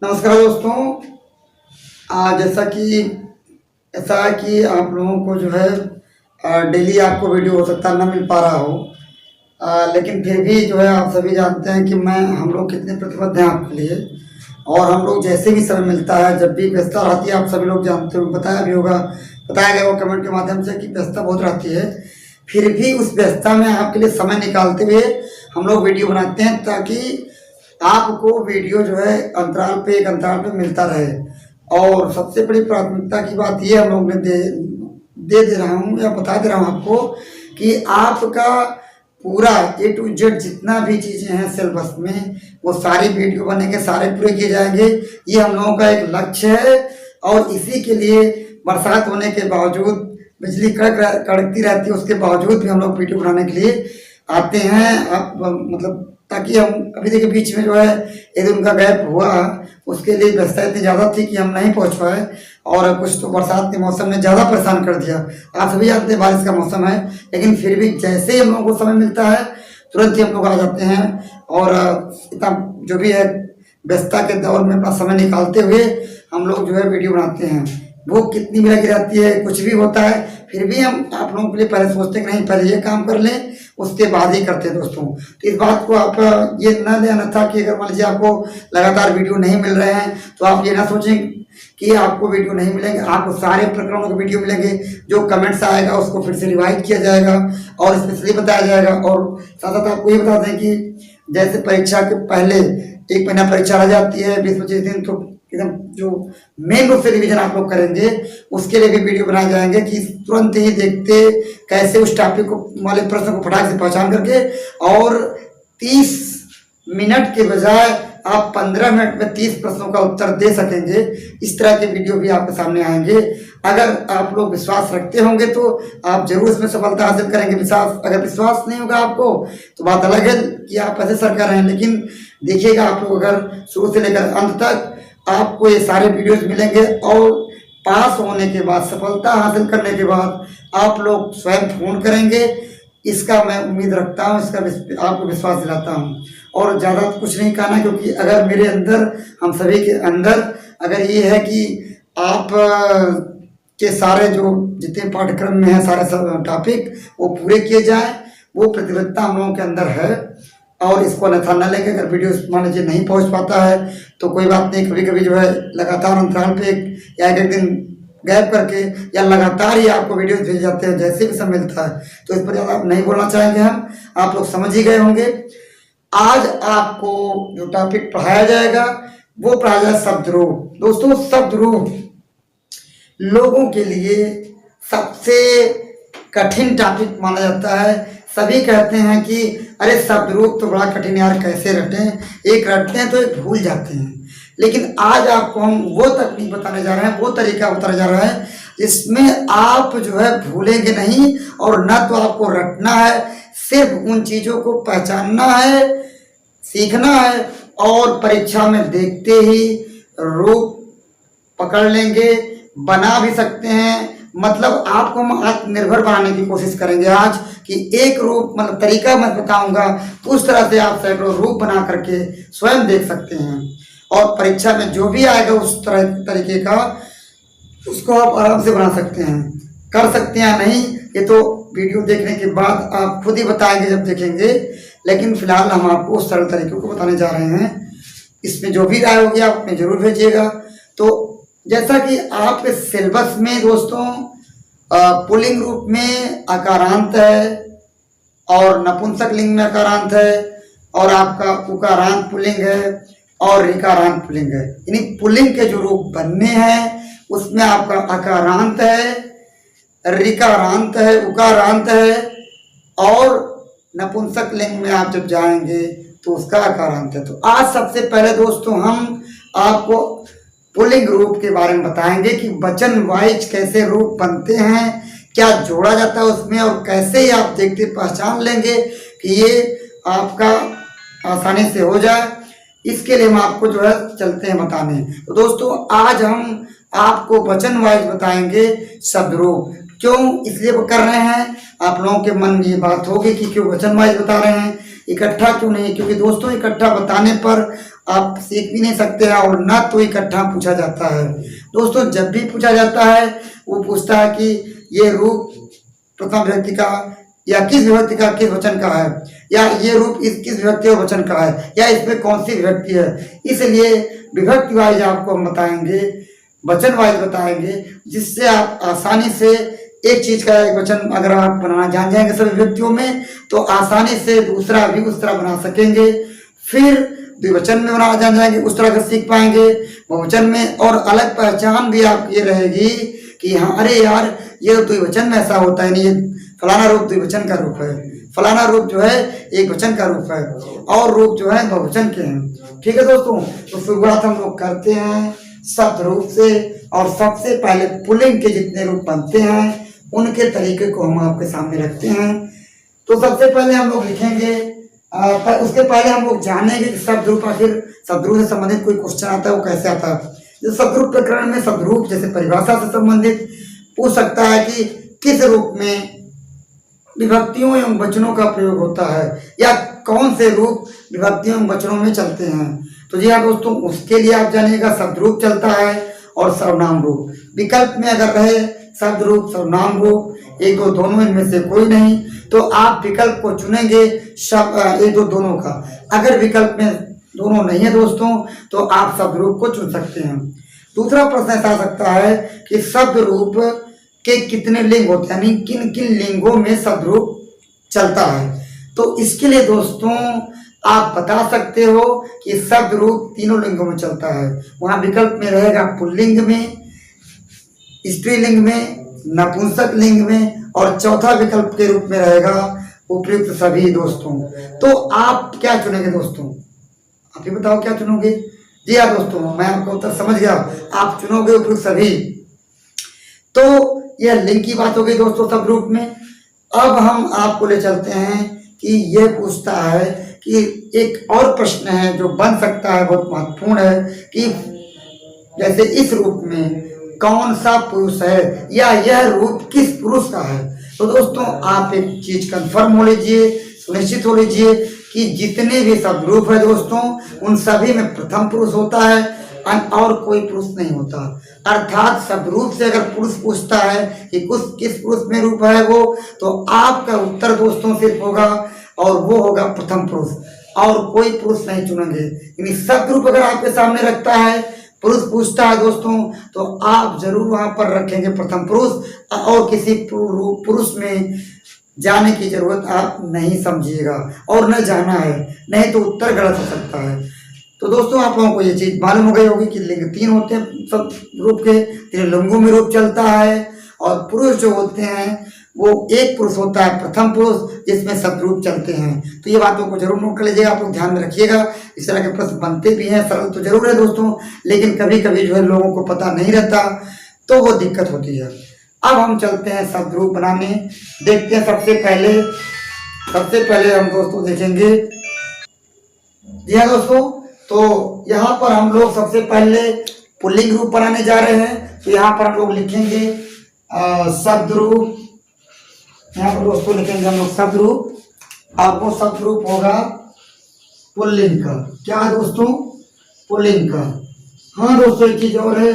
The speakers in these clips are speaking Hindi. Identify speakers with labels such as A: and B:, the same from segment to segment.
A: नमस्कार दोस्तों। जैसा कि ऐसा है कि आप लोगों को जो है डेली आपको वीडियो हो सकता है ना मिल पा रहा हो, लेकिन फिर भी जो है आप सभी जानते हैं कि हम लोग कितने प्रतिबद्ध हैं आपके लिए। और हम लोग जैसे भी समय मिलता है, जब भी व्यस्तता रहती है, आप सभी लोग जानते हो, बताया भी होगा, बताया गया वो कमेंट के माध्यम से कि व्यस्तता बहुत रहती है। फिर भी उस व्यस्तता में आपके लिए समय निकालते हुए हम लोग वीडियो बनाते हैं, ताकि आपको वीडियो जो है एक अंतराल पे मिलता रहे। और सबसे बड़ी प्राथमिकता की बात ये हम लोग ने दे रहा हूँ या बता दे रहा हूँ आपको कि आपका पूरा A to Z जितना भी चीज़ें हैं सिलेबस में, वो सारी वीडियो बनेंगे, सारे पूरे किए जाएंगे। ये हम लोगों का एक लक्ष्य है। और इसी के लिए बरसात होने के बावजूद, बिजली कड़कती रहती है, उसके बावजूद भी हम लोग वीडियो बनाने के लिए आते हैं। आप मतलब ताकि हम अभी देखिए बीच में जो है एक दिन का गैप हुआ, उसके लिए व्यवस्था इतनी ज़्यादा थी कि हम नहीं पहुंच पाए। और कुछ तो बरसात के मौसम ने ज़्यादा परेशान कर दिया। आप सभी जानते हैं बारिश का मौसम है, लेकिन फिर भी जैसे ही हम लोगों को समय मिलता है तुरंत ही हम लोग आ जाते हैं। और इतना जो भी है व्यस्तता के दौर में अपना समय निकालते हुए हम लोग जो है वीडियो बनाते हैं। वो कितनी भी लगी रहती है, कुछ भी होता है, फिर भी हम आप लोगों के लिए पहले सोचते हैं कि नहीं, पहले ये काम कर लें, उसके बाद ही करते हैं दोस्तों। तो इस बात को आप ये ना लेना था कि अगर मान लीजिए आपको लगातार वीडियो नहीं मिल रहे हैं तो आप ये ना सोचें कि आपको वीडियो नहीं मिलेंगे। आपको सारे प्रकरणों के वीडियो मिलेंगे। जो कमेंट्स आएगा उसको फिर से रिवाइज किया जाएगा और स्पेशली बताया जाएगा। और साथ साथ आपको ये बता दें कि जैसे परीक्षा के पहले एक महीना परीक्षा रह जाती है, 20-25 दिन, तो एकदम जो मेन रूप से रिवीजन आप लोग करेंगे उसके लिए भी वीडियो बनाए जाएंगे कि तुरंत ही देखते कैसे उस टॉपिक को वाले प्रश्न को फटाक से पहचान करके, और 30 मिनट के बजाय आप 15 मिनट में 30 प्रश्नों का उत्तर दे सकेंगे। इस तरह के वीडियो भी आपके सामने आएंगे। अगर आप लोग विश्वास रखते होंगे तो आप जरूर इसमें सफलता हासिल करेंगे। अगर विश्वास नहीं होगा आपको तो बात अलग है कि आप ऐसे सर कर रहे हैं, लेकिन देखिएगा आप लोग अगर शुरू से लेकर अंत तक आपको ये सारे वीडियोस मिलेंगे। और पास होने के बाद, सफलता हासिल करने के बाद आप लोग स्वयं फोन करेंगे, इसका मैं उम्मीद रखता हूँ, इसका आपको विश्वास दिलाता हूँ। और ज़्यादा कुछ नहीं कहना, क्योंकि अगर मेरे अंदर, हम सभी के अंदर अगर ये है कि आप के सारे जो जितने पाठ्यक्रम में है सारे टॉपिक वो पूरे किए जाएं, वो प्रतिबद्धता हम लोगों के अंदर है। और इसको अन्यथा न लेके, अगर वीडियो मान लीजिए नहीं पहुंच पाता है तो कोई बात नहीं, कभी कभी जो है लगातार अंतराल पे या एक दिन गैप करके या लगातार ही आपको वीडियो भेज जाते हैं जैसे भी समय मिलता है। तो इस पर ज़्यादा नहीं बोलना चाहेंगे हम, आप लोग समझ ही गए होंगे। आज आपको जो टॉपिक पढ़ाया जाएगा वो पढ़ाया जाएगा शब्द रूप। दोस्तों, शब्द रूप लोगों के लिए सबसे कठिन टॉपिक माना जाता है। सभी कहते हैं कि अरे शब्द रूप तो बड़ा कठिन यार, कैसे रटें, एक रटते हैं तो एक भूल जाते हैं। लेकिन आज आपको हम वो तकनीक बताने जा रहे हैं, वो तरीका बताने जा रहे हैं जिसमें आप जो है भूलेंगे नहीं। और न तो आपको रटना है, सिर्फ उन चीज़ों को पहचानना है, सीखना है, और परीक्षा में देखते ही रूप पकड़ लेंगे, बना भी सकते हैं। मतलब आपको हम आत्मनिर्भर बनाने की कोशिश करेंगे आज, कि एक रूप, मतलब तरीका मैं बताऊंगा, उस तरह से आप सैकड़ों रूप बना करके स्वयं देख सकते हैं। और परीक्षा में जो भी आएगा उस तरीके का, उसको आप आराम से बना सकते हैं। कर सकते हैं या नहीं, ये तो वीडियो देखने के बाद आप खुद ही बताएंगे जब देखेंगे। लेकिन फिलहाल हम आपको उस सरल तरीके को बताने जा रहे हैं। इसमें जो भी राय होगी आप हमें जरूर भेजिएगा। तो जैसा कि आपके सिलेबस में दोस्तों पुल्लिंग रूप में अकारांत है, और नपुंसक लिंग में अकारांत है, और आपका उकारांत पुल्लिंग है, और ऋकारांत पुल्लिंग है। यानी पुल्लिंग के जो रूप बनने हैं उसमें आपका अकारांत है, ऋकारांत है, उकारांत है, और नपुंसक लिंग में आप जब जाएंगे तो उसका अकारांत है। तो आज सबसे पहले दोस्तों हम आपको पुल्लिंग रूप के बारे में बताएंगे कि वचन वाइज कैसे रूप बनते हैं, क्या जोड़ा जाता है उसमें, और कैसे ही आप देखते पहचान लेंगे कि ये आपका आसानी से हो जाए। इसके लिए हम आपको जो है चलते हैं बताने। तो दोस्तों, आज हम आपको वचन वाइज बताएंगे शब्द रूप। क्यों इसलिए वो कर रहे हैं, आप लोगों के मन में ये बात होगी कि क्यों वचन वाइज बता रहे हैं, इकट्ठा क्यों नहीं। क्योंकि दोस्तों, इकट्ठा बताने पर आप सीख भी नहीं सकते हैं और ना तो इकट्ठा पूछा जाता है। दोस्तों जब भी पूछा जाता है वो पूछता है कि ये रूप प्रथम विभक्ति का या किस विभक्ति का किस वचन का है, या ये रूप इस किस विभक्ति और वचन का है, या इसमें कौन सी विभक्ति है। इसलिए विभक्ति वाइज आपको हम बताएंगे, वचन वाइज बताएंगे, जिससे आप आसानी से एक चीज का एक वचन अगर आप बनाना जान जाएंगे सभी विभक्तियों में तो आसानी से दूसरा भी उस तरह बना सकेंगे। फिर द्विवचन में बनाना जान जाएंगे, उस तरह का सीख पाएंगे। बहुवचन में और अलग पहचान भी आपकी ये रहेगी कि हाँ अरे यार ये द्विवचन में ऐसा होता है, नहीं ये फलाना रूप द्विवचन का रूप है, फलाना रूप जो है एक वचन का रूप है और रूप जो है बहुवचन के हैं। ठीक है दोस्तों, तो शुरुआत हम लोग करते हैं शब्द रूप से। और सबसे पहले पुल्लिंग के जितने रूप बनते हैं उनके तरीके को हम आपके सामने रखते हैं। तो सबसे पहले हम लोग लिखेंगे, उसके पहले हम लोग जानेंगे कि शब्द रूप आखिर शब्द रूप से संबंधित कोई क्वेश्चन आता है वो कैसे आता है। जो शब्द रूप प्रकरण में शब्द रूप जैसे परिभाषा से संबंधित पूछ सकता है कि किस रूप में विभक्तियों एवं वचनों का प्रयोग होता है या कौन से रूप विभक्तियों एवं वचनों में चलते हैं। तो जी हाँ दोस्तों, उसके लिए आप जानिएगा शब्द रूप चलता है और सर्वनाम रूप। विकल्प में अगर रहे शब्द रूप सर्वनाम रूप एक दो दोनों इनमें से कोई नहीं तो आप विकल्प को चुनेंगे एक दो दोनों का। अगर विकल्प में दोनों नहीं है दोस्तों तो आप शब्द रूप को चुन सकते हैं। दूसरा प्रश्न ऐसा आ सकता है कि शब्द रूप के कितने लिंग होते हैं, यानी किन किन लिंगों में शब्द रूप चलता है। तो इसके लिए दोस्तों आप बता सकते हो कि शब्द रूप तीनों लिंगों में चलता है। वहां विकल्प में रहेगा पुल्लिंग में, स्त्रीलिंग में, नपुंसक लिंग में और चौथा विकल्प के रूप में रहेगा उपयुक्त सभी। दोस्तों तो आप क्या चुनेंगे दोस्तों, आप ही बताओ क्या चुनोगे। जी हाँ दोस्तों, मैं आपका उत्तर समझ गया, आप चुनोगे उपयुक्त सभी। तो यह लिंग की बात हो गई दोस्तों शब्द रूप में। अब हम आपको ले चलते हैं कि यह पूछता है कि एक और प्रश्न है जो बन सकता है, बहुत महत्वपूर्ण है कि जैसे इस रूप में कौन सा पुरुष है या यह रूप किस पुरुष का है। तो दोस्तों आप एक चीज कंफर्म हो लीजिए, सुनिश्चित हो लीजिए कि जितने भी शब्द रूप है दोस्तों उन सभी में प्रथम पुरुष होता है और कोई पुरुष नहीं होता। अर्थात शब्द रूप से अगर पुरुष पूछता है कि किस पुरुष में रूप है वो, तो आपका उत्तर दोस्तों सिर्फ होगा और वो होगा प्रथम पुरुष, और कोई पुरुष नहीं चुनेंगे। यानी शब्द रूप अगर आपके सामने रखता है, पुरुष पूछता है दोस्तों, तो आप जरूर वहां पर रखेंगे प्रथम पुरुष और किसी पुरुष में जाने की जरूरत आप नहीं समझिएगा और न जाना है, नहीं तो उत्तर गलत हो सकता है। तो दोस्तों आप लोगों को ये चीज मालूम हो गई होगी कि लिंग तीन होते हैं सब रूप के, तीन लिंगों में रूप चलता है और पुरुष जो होते हैं वो एक पुरुष होता है प्रथम पुरुष जिसमें शब्द रूप चलते हैं। तो ये बातों को जरूर नोट कर लीजिएगा, आप लोग ध्यान में रखिएगा। इस तरह के प्रश्न बनते भी हैं, सरल तो जरूर है दोस्तों, लेकिन कभी कभी जो है लोगों को पता नहीं रहता तो वो दिक्कत होती है। अब हम चलते हैं शब्द रूप बनाने, देखते हैं सबसे पहले हम दोस्तों देखेंगे। जी हाँ दोस्तों, तो यहाँ पर हम लोग सबसे पहले पुल्लिंग रूप बनाने जा रहे हैं। तो यहाँ पर हम लोग लिखेंगे शब्द रूप, यहाँ पर दोस्तों लिखेंगे हम लोग शब्द रूप, और वो शब्द रूप होगा पुल्लिंग का। क्या है दोस्तों, पुल्लिंग का। हाँ दोस्तों एक चीज और है,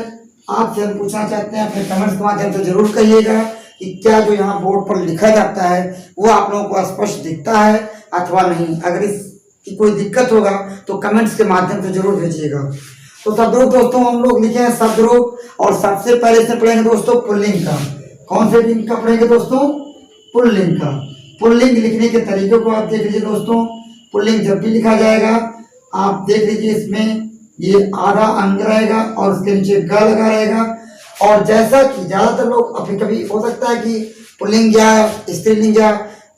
A: आपसे हम पूछना चाहते हैं, अपने कमेंट्स के माध्यम से जरूर कहिएगा कि क्या जो यहाँ बोर्ड पर लिखा जाता है वो आप लोगों को स्पष्ट दिखता है अथवा नहीं। अगर इसकी कोई दिक्कत होगा तो कमेंट्स के माध्यम से जरूर भेजिएगा। तो शब्द रूप दोस्तों हम लोग लिखे हैं शब्द रूप, और सबसे पहले से पढ़ेंगे दोस्तों पुल्लिंग का। कौन से लिंग का पढ़ेंगे दोस्तों, पुल्लिंग का। पुल्लिंग लिखने के तरीके को आप देख लीजिए दोस्तों। पुल्लिंग जब भी लिखा जाएगा आप देख लीजिए, इसमें ये आधा अंग रहेगा और उसके नीचे ग लगा रहेगा। और जैसा कि ज्यादातर लोग अभी कभी हो सकता है कि पुल्लिंग या स्त्रीलिंग या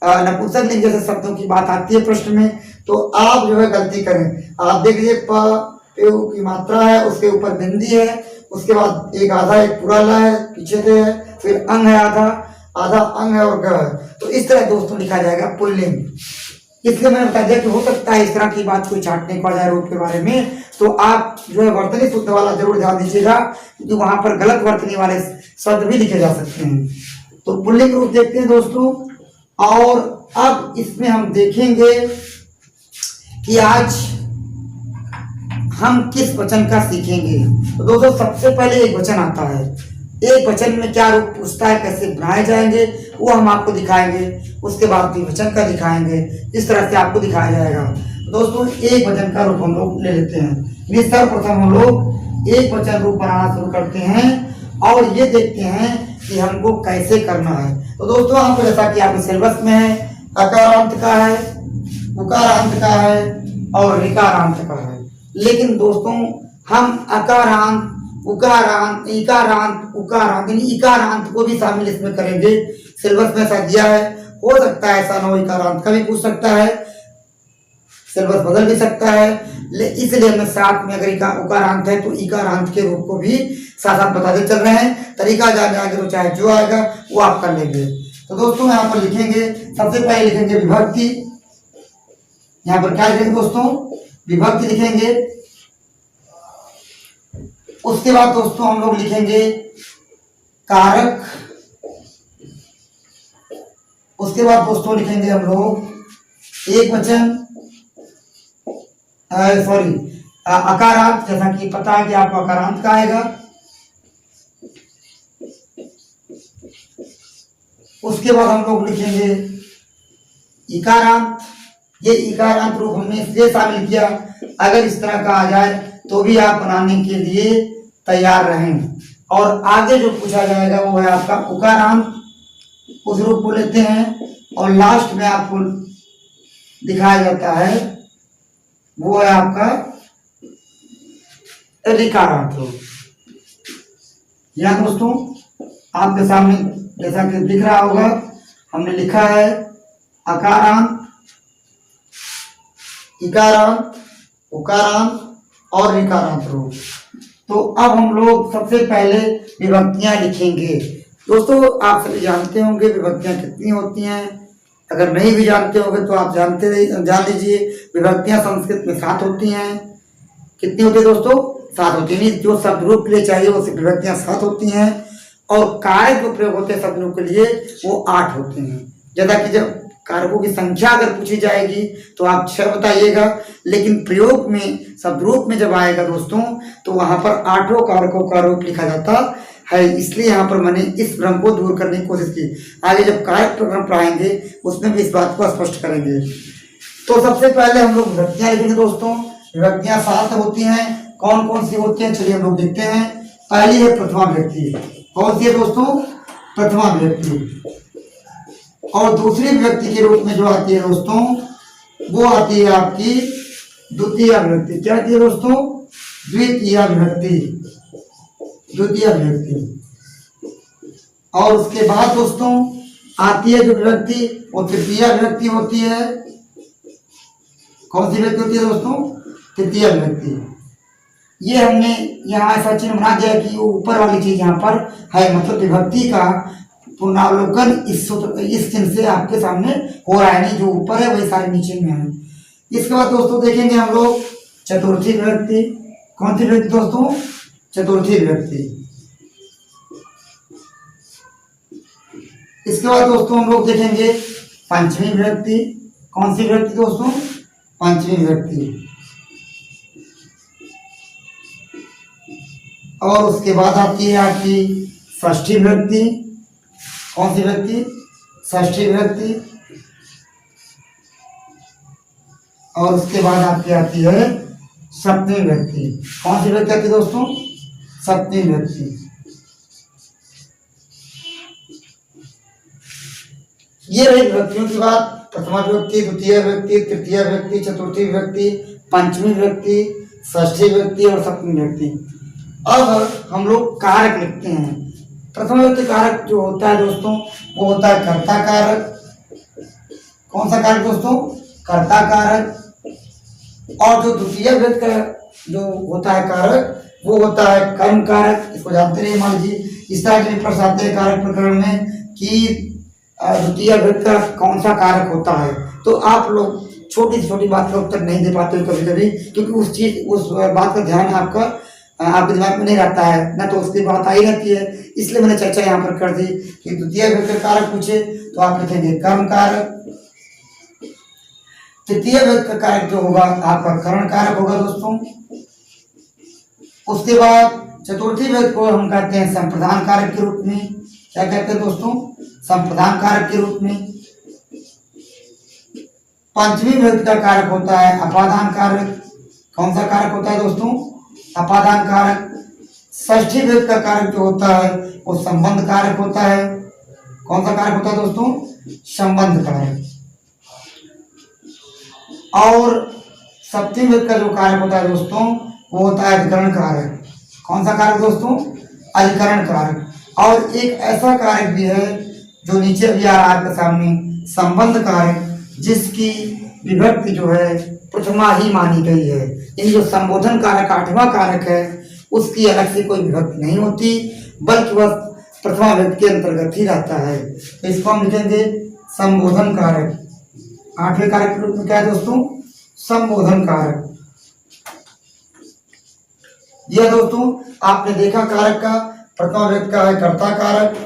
A: नपुंसक लिंग जैसे शब्दों की बात आती है प्रश्न में, तो आप जो है गलती करें। आप देख लीजिए प की मात्रा है, उसके ऊपर बिंदी है, उसके बाद एक आधा एक पूरा ला है, पीछे से है, फिर अंग है आधा अंग है और ग है। तो इस तरह दोस्तों लिखा जाएगा पुल्लिंग। इसलिए मैंने बता दिया कि हो सकता है इस तरह की बात कोई छाटने को आ जाए रूप के बारे में, तो आप जो है वर्तनी शुद्ध वाला जरूर ध्यान दीजिएगा, क्योंकि वहां पर गलत वर्तनी वाले शब्द भी लिखे जा सकते हैं। तो पुल्लिंग रूप देखते हैं दोस्तों। और अब इसमें हम देखेंगे कि आज हम किस वचन का सीखेंगे। तो दोस्तों सबसे पहले एक वचन आता है, एक वचन में क्या रूप पूछता है, कैसे बनाए जाएंगे वो हम आपको दिखाएंगे। उसके बाद द्विवचन का दिखाएंगे, इस तरह से आपको दिखाया जाएगा। तो दोस्तों एक वचन का रूप हम लोग ले लेते हैं। सर्वप्रथम हम लोग एक वचन रूप बनाना शुरू करते हैं और ये देखते हैं कि हमको कैसे करना है। तो दोस्तों आपको जैसा कि आपके सिलेबस में है, अकारांत का है, उकारांत का है और ऋकारांत का है। लेकिन दोस्तों हम अकारांत, उकारांत, इकारांत, उकारांत यानी इकारांत को भी शामिल इसमें करेंगे। सिलेबस में ऐसा दिया है, हो सकता है ऐसा ना हो, इकारांत का भी पूछ सकता है, सिलेबस बदल भी सकता है। इसलिए हमें साथ में अगर उकारांत है तो इकारांत के रूप को भी साथ साथ बताते चल रहे हैं। तरीका जाने आगे तो चाहे जो आएगा वो आप कर लेंगे। तो दोस्तों यहाँ पर लिखेंगे, सबसे पहले लिखेंगे विभक्ति। यहाँ पर क्या लिखेंगे दोस्तों, विभक्ति लिखेंगे। उसके बाद दोस्तों हम लोग लिखेंगे कारक। उसके बाद दोस्तों लिखेंगे हम लोग एक वचन, सॉरी अकारांत, जैसा कि पता है कि आपको अकारांत का आएगा। उसके बाद हम लोग लिखेंगे इकारांत। ये इकारांत रूप हमने इसलिए शामिल किया, अगर इस तरह का आ जाए तो भी आप बनाने के लिए तैयार रहें। और आगे जो पूछा जाएगा वो है आपका उकारांत, उस रूप को लेते हैं और लास्ट में आपको दिखाया जाता है वो है आपका ऋकारांत रूप। यहाँ दोस्तों आपके सामने जैसा कि दिख रहा होगा, हमने लिखा है अकारांत, इकारांत, उकारांत और ऋकारांत रूप। तो अब हम लोग सबसे पहले विभक्तियां लिखेंगे। दोस्तों आप सभी जानते होंगे विभक्तियां कितनी होती हैं, अगर नहीं भी जानते होंगे तो आप जान लीजिए। विभक्तियां संस्कृत में 7 होती हैं। कितनी होती है दोस्तों, 7 होती है। जो शब्द रूप के लिए चाहिए वो विभक्तियां 7 होती हैं और कारक जो प्रयोग होते हैं शब्द रूप के लिए वो 8 होते हैं। जैसा कि जब कारकों की संख्या अगर पूछी जाएगी तो आप 6 बताइएगा, लेकिन प्रयोग में शब्द रूप में जब आएगा दोस्तों तो वहां पर 8 कारकों का रूप लिखा जाता है। इसलिए यहाँ पर मैंने इस भ्रम को दूर करने की कोशिश की। आगे जब कारक प्रकरण पढ़ाएंगे उसमें भी इस बात को स्पष्ट करेंगे। तो सबसे पहले हम लोग विभक्तियां लिखेंगे दोस्तों। विभक्तियां 7 होती हैं। कौन कौन सी होती हैं चलिए हम लोग देखते हैं। पहली है प्रथमा विभक्ति। कौन सी है दोस्तों, प्रथमा विभक्ति। और दूसरी विभक्ति के रूप में जो आती है दोस्तों वो आती है आपकी द्वितीय विभक्ति। क्या आती है दोस्तों, द्वितीय विभक्ति, द्वितीय विभक्ति। और उसके बाद दोस्तों आती है जो विभक्ति वो तृतीय विभक्ति होती है। कौन सी विभक्ति होती है दोस्तों, तृतीय विभक्ति। ये हमने यहाँ ऐसा चिन्ह बना दिया कि वो ऊपर वाली चीज यहाँ पर है, मतलब विभक्ति का पुनरावलोकन इस चिन्ह से आपके सामने हो रहा है, नहीं जो ऊपर है वही सारे नीचे में है। इसके बाद दोस्तों देखेंगे हम लोग चतुर्थी विभक्ति। कौन सी विभक्ति दोस्तों, चतुर्थी विभक्ति। इसके बाद दोस्तों हम लोग देखेंगे पंचमी विभक्ति। कौन सी विभक्ति दोस्तों, पंचमी विभक्ति। और उसके बाद आती है आपकी षष्ठी विभक्ति। कौन सी विभक्ति, षष्ठी विभक्ति। और उसके बाद आपकी आती है सप्तमी विभक्ति। कौन सी विभक्ति आती है दोस्तों, सप्तमी विभक्ति। ये रही विभक्तियों की बात। प्रथमा विभक्ति, द्वितीय विभक्ति, तृतीय विभक्ति, चतुर्थी विभक्ति, पंचमी विभक्ति, षष्ठी विभक्ति और सप्तमी विभक्ति। अब हम लोग कारक लिखते हैं। प्रथम विभक्ति कारक जो होता है दोस्तों वो होता है कर्ता कारक। कौन सा कारक दोस्तों, कर्ता कारक। और जो द्वितीय विभक्ति का जो होता है कारक वो होता है कर्म कारक। इसको जानते रहिए। मान लीजिए इस तरह के प्रश्न आते हैं कारक प्रकरण में कि द्वितीय विभक्ति का कौन सा कारक होता है, तो आप लोग छोटी से छोटी बात का उत्तर नहीं दे पाते हो कभी कभी, क्योंकि उस बात का ध्यान आपके दिमाग में नहीं रहता है ना, तो उसकी बात आई रहती है। इसलिए मैंने चर्चा यहाँ पर कर दी कि द्वितीय विभक्ति कारक पूछे तो आप लिखेंगे कर्म कारक। तृतीय विभक्ति कारक जो होगा आपका करण कारक होगा दोस्तों। उसके बाद चतुर्थी व्यक्ति को हम कहते हैं संप्रदान कारक के रूप में। क्या कहते हैं दोस्तों? संप्रदान कारक के रूप में। पंचमी व्यक्ति का कारक होता है अपादान कारक। कौन सा कारक होता है दोस्तों? अपादान कारक। षष्ठी व्यक्ति का कारक जो होता है वो संबंध कारक होता है। कौन सा कारक होता है दोस्तों? संबंध कारक। और सप्तमी व्यक्ति का जो कारक होता है दोस्तों वो होता है अधिकरण कारक। कौन सा कारक दोस्तों? अधिकरण कारक। और एक ऐसा कारक भी है जो नीचे भी आ रहा है आपके सामने, संबंध कारक, जिसकी विभक्ति जो है प्रथमा ही मानी गई है। यानी जो संबोधन कारक आठवां कारक है उसकी अलग से कोई विभक्ति नहीं होती, बल्कि वह प्रथमा व्यक्ति के अंतर्गत ही रहता है। तो इसको हम लिखेंगे संबोधन कारक। आठवें कारक के रूप में क्या है दोस्तों? संबोधन कारक। यह दोस्तों आपने देखा कारक का, प्रथमा व्यक्ति का है कर्ता कारक,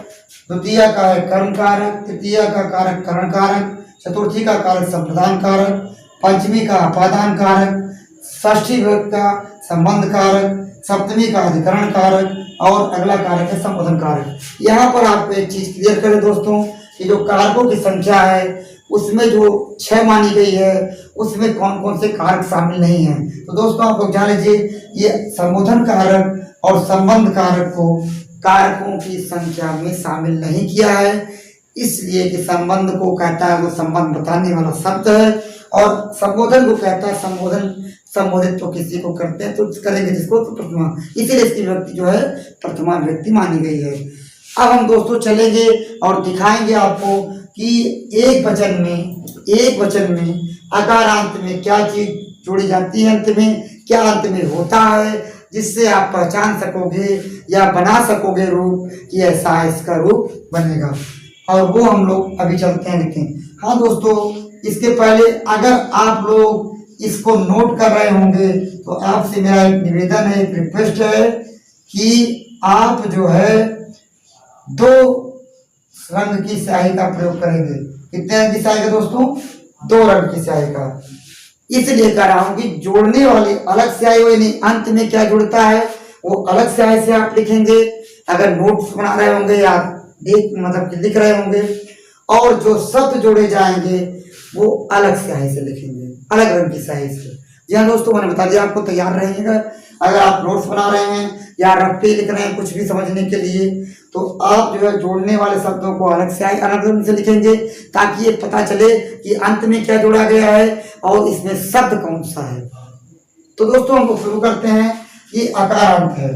A: द्वितीय का है कर्म कारक, तृतीय का कारक करण कारक, चतुर्थी का कारक संप्रदान कारक, पंचमी का अपादान कारक, षष्ठी व्यक्ति का संबंध कारक, सप्तमी का अधिकरण कारक और अगला कारक है संबोधन कारक। यहाँ पर आपको एक चीज क्लियर करें दोस्तों कि जो कारकों की संख्या है उसमें जो 6 मानी गई है उसमें कौन कौन से कारक शामिल नहीं है। तो दोस्तों आप लोग जान लीजिए ये संबोधन कारक और संबंध कारक को कारकों की संख्या में शामिल नहीं किया है, इसलिए कि संबंध को कहता है वो संबंध बताने वाला शब्द है, और संबोधन को कहता है संबोधन, संबोधित तो किसी को करते हैं तो करेंगे जिसको तो प्रथमा, इसीलिए इसकी विभक्ति जो है प्रथमा विभक्ति मानी गई है। अब हम दोस्तों चलेंगे और दिखाएंगे आपको कि एक वचन में अकारांत में क्या चीज जोड़ी जाती है, अंत में क्या अंत में होता है, जिससे आप पहचान सकोगे या बना सकोगे रूप कि ऐसा इसका रूप बनेगा। और वो हम लोग अभी चलते हैं लिखें। हाँ दोस्तों, इसके पहले अगर आप लोग इसको नोट कर रहे होंगे तो आपसे मेरा एक निवेदन है, एक रिक्वेस्ट है कि आप जो है 2 रंग की स्याही का प्रयोग करेंगे। कितने रंग की स्याही का दोस्तों? 2 रंग की स्याही का। इसलिए कह रहा हूं कि जोड़ने वाली अलग स्याही हो, यानी अंत में क्या जुड़ता है वो अलग स्याही से आप लिखेंगे अगर नोट्स बना रहे होंगे या मतलब लिख रहे होंगे, और जो शब्द जोड़े जाएंगे वो अलग स्याही से लिखेंगे, अलग रंग की स्याही से। जी हाँ दोस्तों, मैंने बता दिया आपको, तैयार रहिएगा। अगर आप नोट्स बना रहे हैं या रफ पे लिख रहे हैं कुछ भी समझने के लिए, तो आप जो है जोड़ने वाले शब्दों को अलग स्याही अलग रंग से लिखेंगे ताकि ये पता चले कि अंत में क्या जोड़ा गया है और इसमें शब्द कौन सा है। तो दोस्तों हम शुरू करते हैं। ये अकारांत है।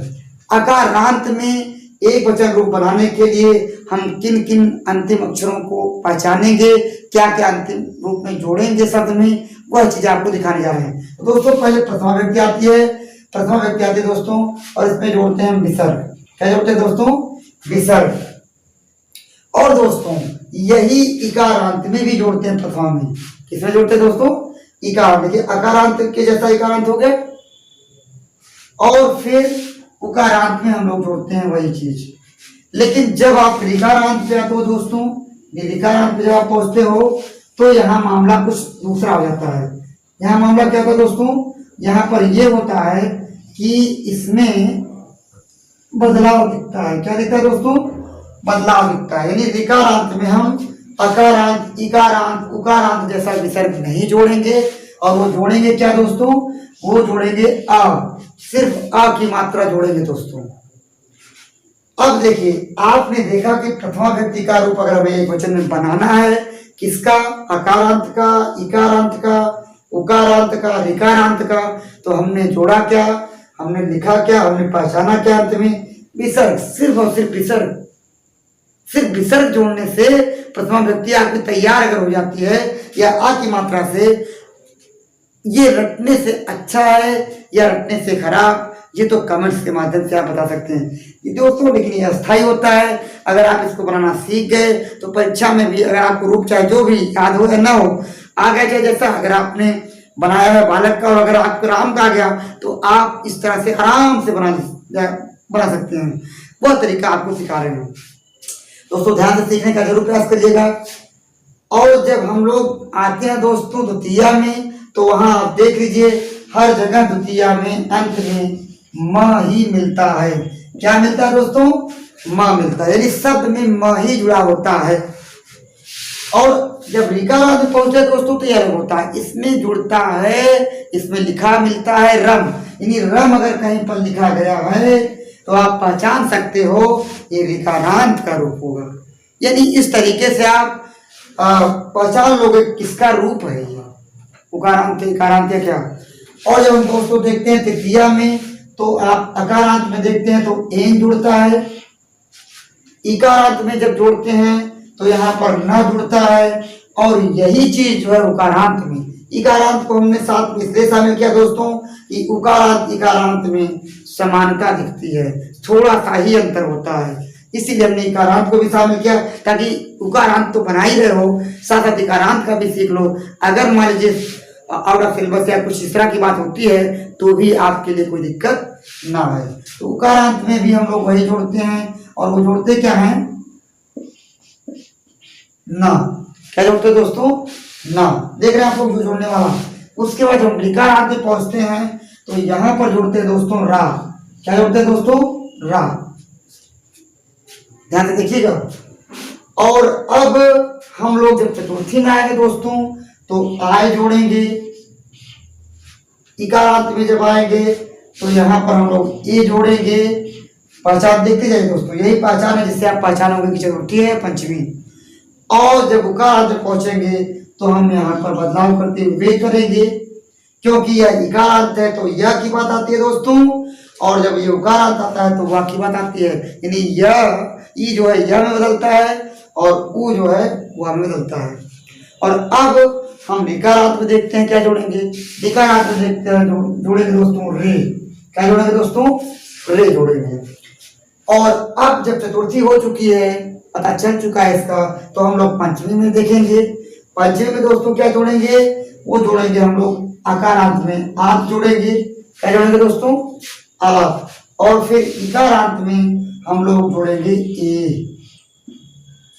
A: अकारांत में एक वचन रूप बनाने के लिए हम किन किन अंतिम अक्षरों को पहचानेंगे, क्या क्या अंतिम रूप में जोड़ेंगे शब्द में, वह चीज आपको दिखाने जा रहे हैं। तो दोस्तों पहले प्रथमा व्यक्ति आती है, प्रथमा व्यक्ति आती है दोस्तों, और इसमें जोड़ते हैं विसर्ग। क्या जोड़ते हैं दोस्तों? विसर्ग। और दोस्तों यही इकारांत में भी जोड़ते हैं प्रथमा में। किसमें जोड़ते हैं दोस्तों? इकारांत। देखिए अकारांत के जैसा इकारांत हो गया, और फिर उकारांत में हम लोग जोड़ते हैं वही चीज। लेकिन जब आप ऋकारांत पे आते हो दोस्तों, ऋकारांत पे जब आप पहुंचते हो तो यहाँ मामला कुछ दूसरा हो जाता है। यहाँ मामला क्या होता है दोस्तों? यहाँ पर यह होता है कि इसमें बदलाव दिखता है। क्या दिखता है दोस्तों? बदलाव दिखता है। यानी ऋकारांत में हम अकारांत, इकारांत, उकारांत जैसा विसर्ग नहीं जोड़ेंगे, और वो जोड़ेंगे क्या दोस्तों? वो जोड़ेंगे आ, सिर्फ आ की मात्रा जोड़ेंगे दोस्तों। अब देखिए आपने देखा कि प्रथमा व्यक्ति का रूप अगर हमें एक वचन में बनाना है, किसका? अकारांत का, इकारांत का, उकारांत का, ऋकारांत का, तो हमने जोड़ा क्या, हमने लिखा क्या, हमने पहचाना क्या? अंत में विसर्ग, सिर्फ और सिर्फ विसर्ग। सिर्फ विसर्ग जोड़ने से प्रथमा व्यक्ति आपकी तैयार अगर हो जाती है या आ की मात्रा से, ये रटने से अच्छा है या रटने से खराब, ये तो कमेंट्स के माध्यम से आप बता सकते हैं। ये दोस्तों लेकिन ये अस्थायी होता है। अगर आप इसको बनाना सीख गए तो परीक्षा में भी अगर आपको रूप चाहे जो भी याद हो या ना हो, आ गया चाहे जैसा, अगर आपने बनाया है बालक का और अगर आपको राम का आ गया तो आप इस तरह से आराम से बना सकते हैं। वह तरीका आपको सिखा रहे हैं दोस्तों। ध्यान से सीखने का जरूर प्रयास करिएगा। और जब हम लोग आते हैं दोस्तों द्वितीया में, तो वहां आप देख लीजिए हर जगह द्वितीया में अंत में म ही मिलता है। क्या मिलता है दोस्तों? म मिलता है, यानी शब्द में म ही जुड़ा होता है। और जब ऋकारांत में पहुंचे दोस्तों तो यह होता है, इसमें जुड़ता है, इसमें लिखा मिलता है रम, यानी रम अगर कहीं पर लिखा गया है तो आप पहचान सकते हो ये ऋकारांत का रूप होगा। यानी इस तरीके से आप पहचान लोगे किसका रूप है ये, उकारांत इकारांत क्या। और जब हम दोस्तों देखते हैं तृतीया में तो आप अकारांत में देखते हैं तो एन जुड़ता है, इकारांत में जब जोड़ते हैं तो यहाँ पर न जुड़ता है। और यही चीज जो है उकारांत में, इकारांत को हमने साथ में इसलिए शामिल किया दोस्तों कि उकारांत इकारांत में समानता दिखती है, थोड़ा सा ही अंतर होता है, इसीलिए हमने इकारांत को भी शामिल किया ताकि उकारांत तो बना ही रहे हो, साथ साथ इकारांत का भी सीख लो। अगर मान लीजिए आउट ऑफ सिलेबस या कुछ इस तरह की बात होती है तो भी आपके लिए कोई दिक्कत ना है। तो उकारांत में भी हम लोग वही जोड़ते हैं, और वो जोड़ते क्या हैं? ना। क्या जोड़ते हैं दोस्तों? ना। देख रहे हैं आप लोग जो जोड़ने वाला। उसके बाद हम ऋकारांत में पहुंचते हैं तो यहां पर जोड़ते हैं दोस्तों रा। क्या जोड़ते हैं दोस्तों? रा। ध्यान से देखिएगा। और अब हम लोग जब चतुर्थी में आएंगे दोस्तों तो आय जोड़ेंगे, इकारांत में जब आएंगे तो यहाँ पर हम लोग ए जोड़ेंगे। पहचान देखते जाइए दोस्तों, यही पहचान है जिससे आप पहचानोगे कि चतुर्थी है पंचमी। और जब उकारांत में पहुंचेंगे तो हम यहाँ पर बदलाव करते हुए करेंगे, क्योंकि यह इकारांत है तो यह की बात आती है दोस्तों, और जब ये उकारांत आता है तो वह की बात आती है, यानी यह ई जो है यह में बदलता है और उ जो है वह में बदलता है। और अब हम ऋकारांत में देखते हैं क्या जोड़ेंगे। ऋकारांत में देखते हैं जोड़ेंगे दोस्तों रे। क्या जोड़ेंगे दोस्तों? रे जोड़ेंगे। और अब जब चतुर्थी हो चुकी है, पता चल चुका है इसका, तो हम लोग पंचमी में देखेंगे। पंचमी में दोस्तों क्या जोड़ेंगे? वो जोड़ेंगे हम लोग आकारांत में आप जोड़ेंगे। क्या जोड़ेंगे दोस्तों? आप। और फिर इकारांत में हम लोग जोड़ेंगे ए।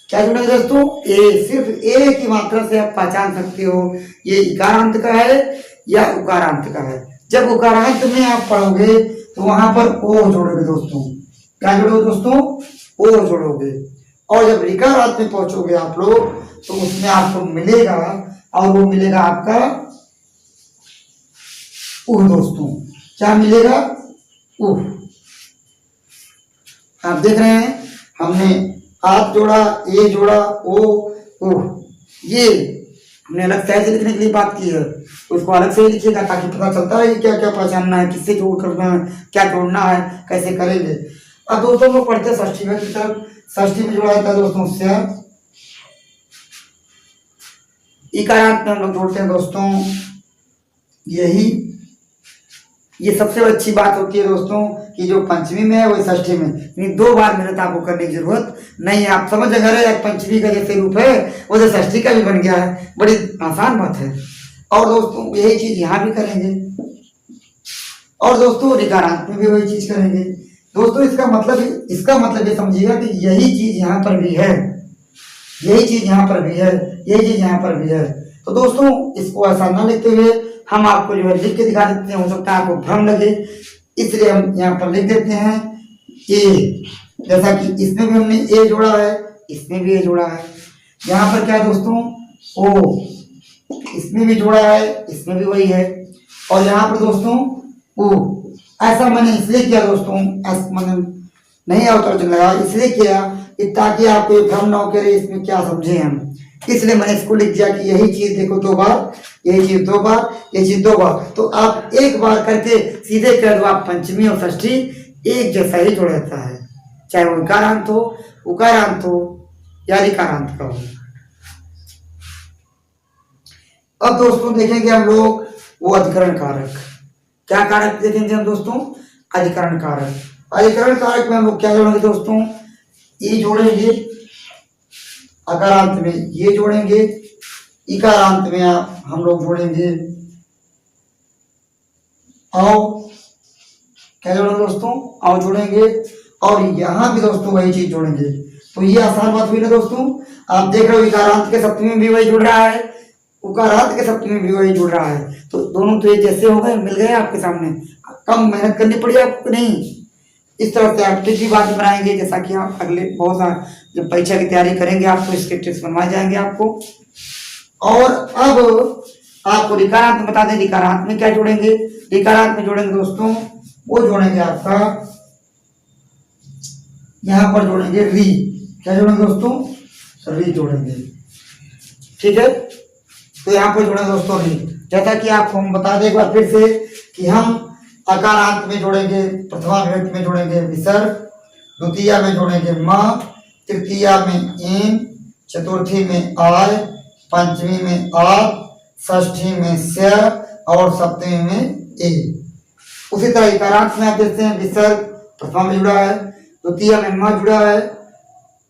A: क्या जोड़ेंगे दोस्तों? ए। सिर्फ ए की मात्रा से आप पहचान सकते हो ये इकारांत का है या उकारांत का है। जब उकारांत में आप पढ़ोगे तो वहां पर ओ जोड़ोगे दोस्तों। क्या जोड़ोगे दोस्तों? ओ जोड़ोगे। और जब ऋकारांत में पहुंचोगे आप लोग तो उसमें आपको मिलेगा, और वो मिलेगा आपका उह दोस्तों। क्या मिलेगा? उह। आप देख रहे हैं हमने आप जोड़ा, ए जोड़ा, ओ, उह। ये हमने अलग से लिखने के लिए बात की है, उसको अलग से ही लिखिएगा ताकि पता चलता है क्या क्या पहचानना है, किससे जोड़ करना है, क्या जोड़ना है, कैसे करेंगे। अब दोस्तों लोग पढ़ते षष्ठी में की तरफ। षष्ठी में जोड़ा जाता है दोस्तों से इकारांत में हम लोग जोड़ते हैं दोस्तों यही। ये सबसे अच्छी बात होती है दोस्तों कि जो पंचमी में है वही षष्ठी में, यानी 2 बार मेहनत आपको करने की जरूरत नहीं है। आप समझ गए पंचमी का जैसे रूप है वो तो षष्ठी का भी बन गया है, बड़ी आसान बात है। और दोस्तों यही चीज यहाँ भी करेंगे, और दोस्तों ऋकारांत में भी वही चीज करेंगे। दोस्तों इसका मतलब ये समझिएगा कि यही चीज यहाँ पर भी है, यही चीज यहाँ पर भी है, यही चीज यहाँ पर भी है। तो दोस्तों इसको ऐसा ना लिखते हुए हम आपको जो है लिख के दिखा देते हैं, हो सकता है आपको भ्रम लगे, इसलिए हम यहाँ पर लिख देते हैं ए। जैसा कि इसमें भी हमने ए जोड़ा है, इसमें भी ए जोड़ा है। यहाँ पर क्या है दोस्तों? ओ। इसमें भी जोड़ा है, इसमें भी वही है। और यहाँ पर दोस्तों ओ। ऐसा मैंने इसलिए किया दोस्तों, ऐसा मैंने नहीं अवतरण लगा, इसलिए किया कि ताकि आपको भ्रम ना हो कि इसमें क्या समझे हम, इसलिए मैंने इसको लिख दिया कि यही चीज देखो 2 बार, यही चीज 2 बार, यही चीज 2 बार। तो आप एक बार करके सीधे कर दो, आप पंचमी और षष्ठी एक जैसा ही जोड़ जाता है, चाहे वो इकारांत हो, उकारांत हो या ऋकारांत का हो। अब दोस्तों देखेंगे हम लोग वो अधिकरण कारक। क्या कारक देखेंगे हम दोस्तों? अधिकरण कारक। अधिकरण कारक में हम लोग क्या जोड़ेंगे दोस्तों? ये जोड़ेंगे, अकारांत में ये जोड़ेंगे, इकारांत में हम लोग जोड़ेंगे आओ। क्या जोड़ेंगे दोस्तों? आओ जोड़ेंगे। और यहाँ भी दोस्तों वही चीज जोड़ेंगे। तो ये आसान बात हुई ना दोस्तों। आप देख रहे हो इकारांत के सप्तमी में भी वही जुड़ रहा है, उकारांत के शब्द में भी वही जुड़ रहा है, तो दोनों तो एक जैसे हो गए, मिल गए आपके सामने। कम मेहनत करनी पड़ी आपको नहीं। इस तरह से आप ट्रिक भी बाद में बनाएंगे, जैसा कि आप अगले बहुत सारा जब परीक्षा की तैयारी करेंगे आपको इसके ट्रिक्स बनवाए जाएंगे आपको। और अब आपको रिकारांत बता दें, रिकारांत में क्या जोड़ेंगे। रिकारांत में जोड़ेंगे दोस्तों, वो जोड़ेंगे आपका यहां पर जोड़ेंगे री। क्या जोड़ेंगे दोस्तों, री जोड़ेंगे, ठीक है। तो यहाँ पर जोड़ेंगे दोस्तों री। जैसा कि आपको हम बता दें एक बार फिर से कि हम अकारांत में जोड़ेंगे, प्रथमा विभक्ति में जोड़ेंगे विसर्ग, द्वितीया में जोड़ेंगे म, तृतीया में इन, चतुर्थी में आय, पंचमी में आ, षष्ठी में स्य और सप्तमी में ए। उसी तरह इकारांत में आप देखते हैं विसर्ग प्रथमा में जुड़ा है, द्वितीया में म जुड़ा है,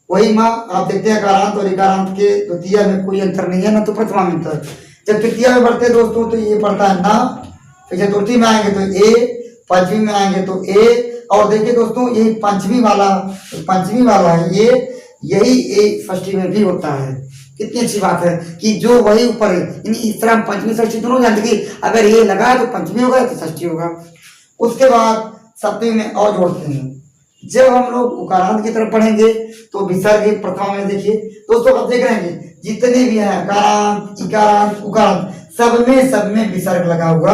A: वही माँ आप देखते हैं अकारांत और इकारांत के द्वितीया में कोई अंतर नहीं है, ना तो प्रथमा में अंतर। जब तृतीया में बढ़ते हैं दोस्तों तो ये पढ़ता है ना, फिर चतुर्थी में आएंगे तो ए, पंचमी में आएंगे तो ए। और देखिए दोस्तों ये पंचमी वाला है, ये यही ए षष्ठी में भी होता है। कितनी अच्छी बात है कि जो वही ऊपर है, यानी इस तरह हम पंचमी षष्ठी दोनों जानते कि अगर ये लगा तो पंचमी होगा तो षष्ठी होगा। उसके बाद सप्तमी में और जोड़ते हैं। जब हम लोग उकारांत की तरफ पढ़ेंगे तो विसर्ग प्रथमा में देखिए दोस्तों, आप देख रहे हैं जितने भी हैं अकारांत, इकारांत, उकारांत, सब में विसर्ग लगा हुआ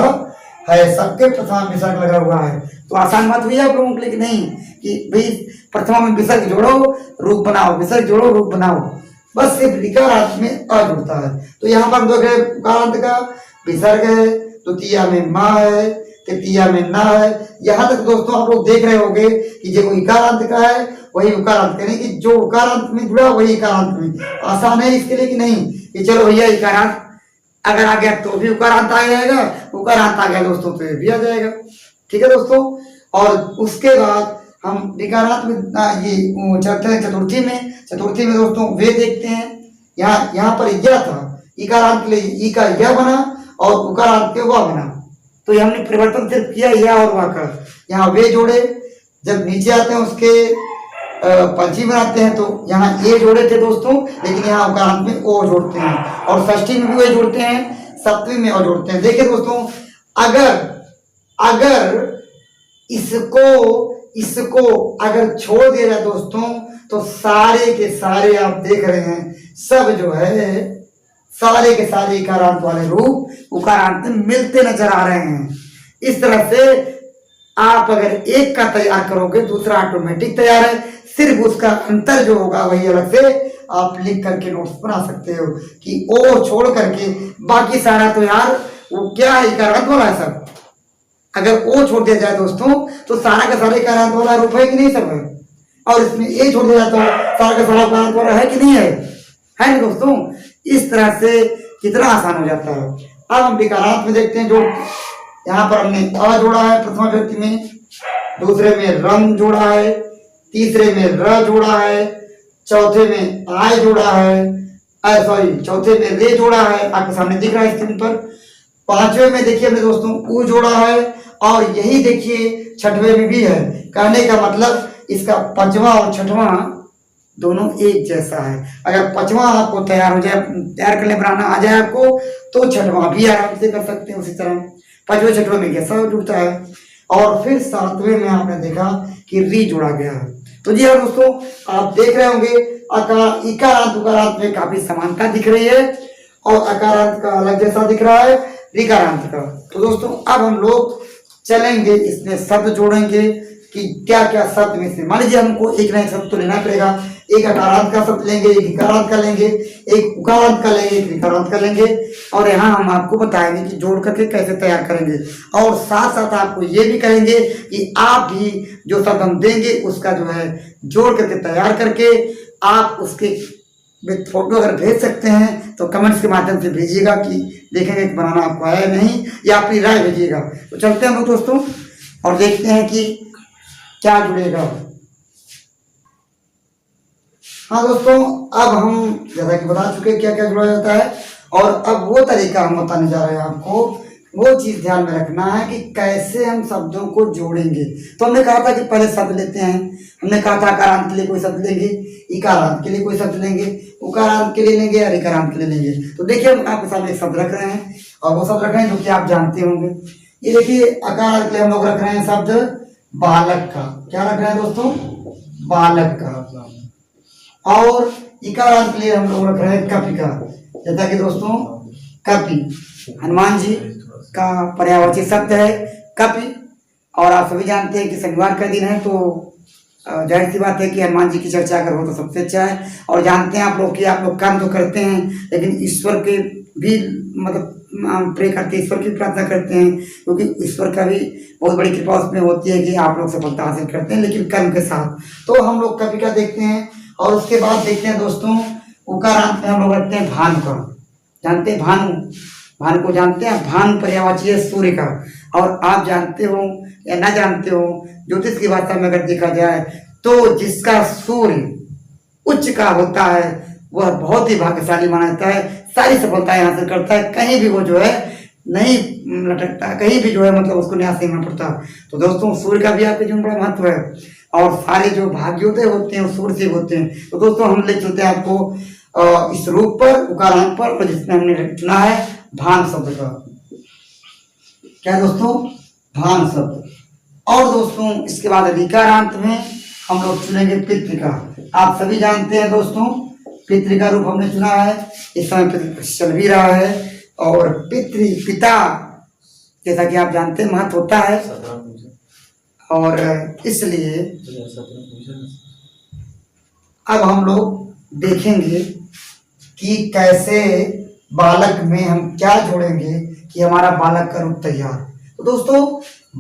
A: है, सबके प्रथमा में विसर्ग लगा हुआ है। तो आसान बात हुई है आप लोगों के लिए कि नहीं, कि भाई प्रथमा में विसर्ग जोड़ो रूप बनाओ, विसर्ग जोड़ो रूप बनाओ, बस सिर्फ इकारांत में अ जुड़ता है। तो यहाँ पर देख रहे उकारांत का विसर्ग है, द्वितीया में मा है, तृतीया में ना है। यहाँ तक दोस्तों आप लोग देख रहे होंगे कि जो इकारांत का है वही उकारांत का, नहीं कि जो उकारांत में जुड़ा वही इकारांत में। आसान है इसके लिए कि नहीं, कि चलो भैया इकारांत अगर आ गया तो भी उकारांत आ जाएगा, उकारांत आ गया दोस्तों तो ये भी आ जाएगा, ठीक है दोस्तों। और उसके बाद हम विकारांत में ये चलते हैं चतुर्थी में दोस्तों वे देखते हैं। यहाँ पर यह था, इकारांत के लिए ई का यह बना और उकारांत के वह बना, तो ये हमने परिवर्तन सिर्फ किया यह और वह का। यहाँ वे जोड़े, जब नीचे आते हैं उसके पंचमी बनाते हैं तो यहाँ ए जोड़े थे दोस्तों, लेकिन यहाँ उकारांत में ओ जोड़ते हैं, और षष्ठी में भी वे जोड़ते हैं, सप्तमी में ओ जोड़ते हैं। देखिए दोस्तों, अगर इसको अगर छोड़ दिया जाए दोस्तों तो सारे के सारे आप देख रहे हैं सब जो है सारे के सारे इकारांत वाले रूप उकारांत में मिलते नजर आ रहे हैं। इस तरह से आप अगर एक का तैयार करोगे दूसरा ऑटोमेटिक तैयार है, सिर्फ उसका अंतर जो होगा वही अलग से आप लिख करके नोट्स बना सकते हो कि ओ छोड़ करके बाकी सारा तो यार वो क्या है इकारांत वाला है सब। अगर ओ छोड़ दिया जाए दोस्तों तो सारा का सारा इकारांत वाला रूप है कि नहीं सब है, और इसमें ए छोड़ दिया जाए तो सारा का सारा इकारांत वाला है कि नहीं है ना दोस्तों। इस तरह से कितना आसान हो जाता है। अब हम विकारांत में देखते हैं, जो यहाँ पर हमने अ जोड़ा है प्रथमा विभक्ति में, दूसरे में रम जोड़ा है, तीसरे में र जोड़ा है, चौथे में आय जोड़ा है, चौथे में रे जोड़ा है, आपके सामने दिख रहा है स्क्रीन पर। पांचवे में देखिए हमने दोस्तों उ जोड़ा है, और यही देखिए छठवें में भी है। कहने का मतलब इसका पांचवा और छठवां दोनों एक जैसा है। अगर पांचवा आपको तैयार करने बनाना आ जाए आपको तो छठवां भी आराम से कर सकते हैं। उसी तरह पांचवें छठवें में कैसा जुड़ता है। और फिर सातवें में आपने देखा कि री जोड़ा गया है। तो जी हाँ दोस्तों, आप देख रहे होंगे इकारांत उकारांत में काफी समानता दिख रही है, और अकारांत का अलग जैसा दिख रहा है रिकारांत का। तो दोस्तों अब हम लोग चलेंगे, इसमें शब्द जोड़ेंगे कि क्या क्या शब्द में से, मान लीजिए हमको एक नया शब्द तो लेना पड़ेगा। एक अकारांत का शब्द लेंगे, एक इकारांत का लेंगे, एक उकारांत का लेंगे, एक रिकारांत का लेंगे, और यहाँ हम आपको बताएंगे कि जोड़ करके कैसे तैयार करेंगे। और साथ साथ आपको ये भी कहेंगे कि आप भी जो शब्द हम देंगे उसका जो है जोड़ करके तैयार करके आप उसके फोटो अगर भेज सकते हैं तो कमेंट्स के माध्यम से भेजिएगा कि देखेंगे कि बनाना आपको आया या नहीं, या अपनी राय भेजिएगा। तो चलते हैं हम लोग दोस्तों और देखते हैं कि क्या जुड़ेगा। हाँ दोस्तों, अब हम जैसा कि बता चुके क्या क्या जुड़ा जाता है, और अब वो तरीका हम बताने जा रहे हैं आपको। वो चीज ध्यान में रखना है कि कैसे हम शब्दों को जोड़ेंगे। तो हमने कहा था कि पहले शब्द लेते हैं, हमने कहा था अकारांत के लिए कोई शब्द लेंगे, इकारांत के लिए कोई शब्द लेंगे, उकारांत के लिए लेंगे या ऋकारांत के लिए लेंगे। तो देखिए हम आपके सामने एक शब्द रख रहे हैं और वो शब्द रख रहे हैं जो कि आप जानते होंगे। ये देखिए अकार के लिए हम लोग रख रहे हैं शब्द बालक का। क्या रख रहे हैं दोस्तों? बालक का। और इकारांत के लिए हम लोग रख रहे हैं कपि का। जैसा कि दोस्तों कपि हनुमान जी का पर्यायवाची शब्द है कपि। और आप सभी जानते हैं कि शनिवार का दिन है तो जाहिर सी बात है कि हनुमान जी की चर्चा अगर हो तो सबसे अच्छा है। और जानते हैं आप लोग कि आप लोग काम तो करते हैं लेकिन ईश्वर के भी मतलब प्रे करते हैं, ईश्वर की प्रार्थना करते हैं क्योंकि ईश्वर का भी बहुत बड़ी कृपा उसमें होती है कि आप लोग सफलता हासिल करते हैं लेकिन कर्म के साथ। तो हम लोग कभी का देखते हैं और उसके बाद देखते हैं दोस्तों उकारांत में हम लोग रखते हैं भानु का। जानते हैं भानु? भानु को जानते हैं? भानु पर्यायवाची है सूर्य का। और आप जानते हो या ना जानते हो, ज्योतिष की भाषा में अगर देखा जाए तो जिसका सूर्य उच्च का होता है वह बहुत ही भाग्यशाली माना जाता है, सारी सफलताएं हासिल करता है, कहीं भी वो जो है नहीं लटकता, कहीं भी जो है मतलब उसको न्यास नहीं होना पड़ता। तो दोस्तों सूर्य का भी आपके जीवन में बड़ा महत्व है और सारे जो भाग्योदय होते हैं वो सूर्य से होते हैं। तो दोस्तों हम ले चलते हैं आपको इस रूप पर उकारांत पर, और जिसमें हमने चुना है भान शब्द का। क्या दोस्तों? भान शब्द। और दोस्तों इसके बाद ऋकारांत में हम लोग चुनेंगे पितृ का। आप सभी जानते हैं दोस्तों पितृ का रूप हमने चुना है, इस समय पितृ चल भी रहा है। और पितृ पिता जैसा कि आप जानते हैं महत्व होता है और इसलिए अब हम लोग देखेंगे कि कैसे बालक में हम क्या जोड़ेंगे कि हमारा बालक का रूप तैयार। तो दोस्तों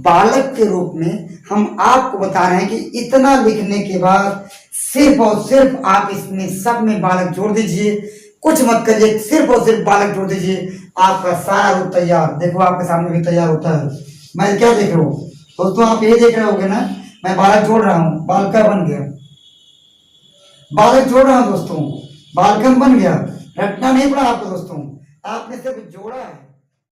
A: बालक के रूप में हम आपको बता रहे हैं कि इतना लिखने के बाद सिर्फ और सिर्फ आप इसमें सब में बालक जोड़ दीजिए, कुछ मत करिए, सिर्फ और सिर्फ बालक जोड़ दीजिए, आपका सारा रूप तैयार। देखो आपके सामने भी तैयार होता है। मैं क्या देख रहा हूँ दोस्तों? आप ये देख रहे होगे ना, मैं बालक जोड़ रहा हूँ, बालका बन गया। बालक जोड़ रहा हूँ दोस्तों, बालकम बन गया। रटना नहीं पड़ा आपको दोस्तों, आपने सिर्फ जोड़ा है।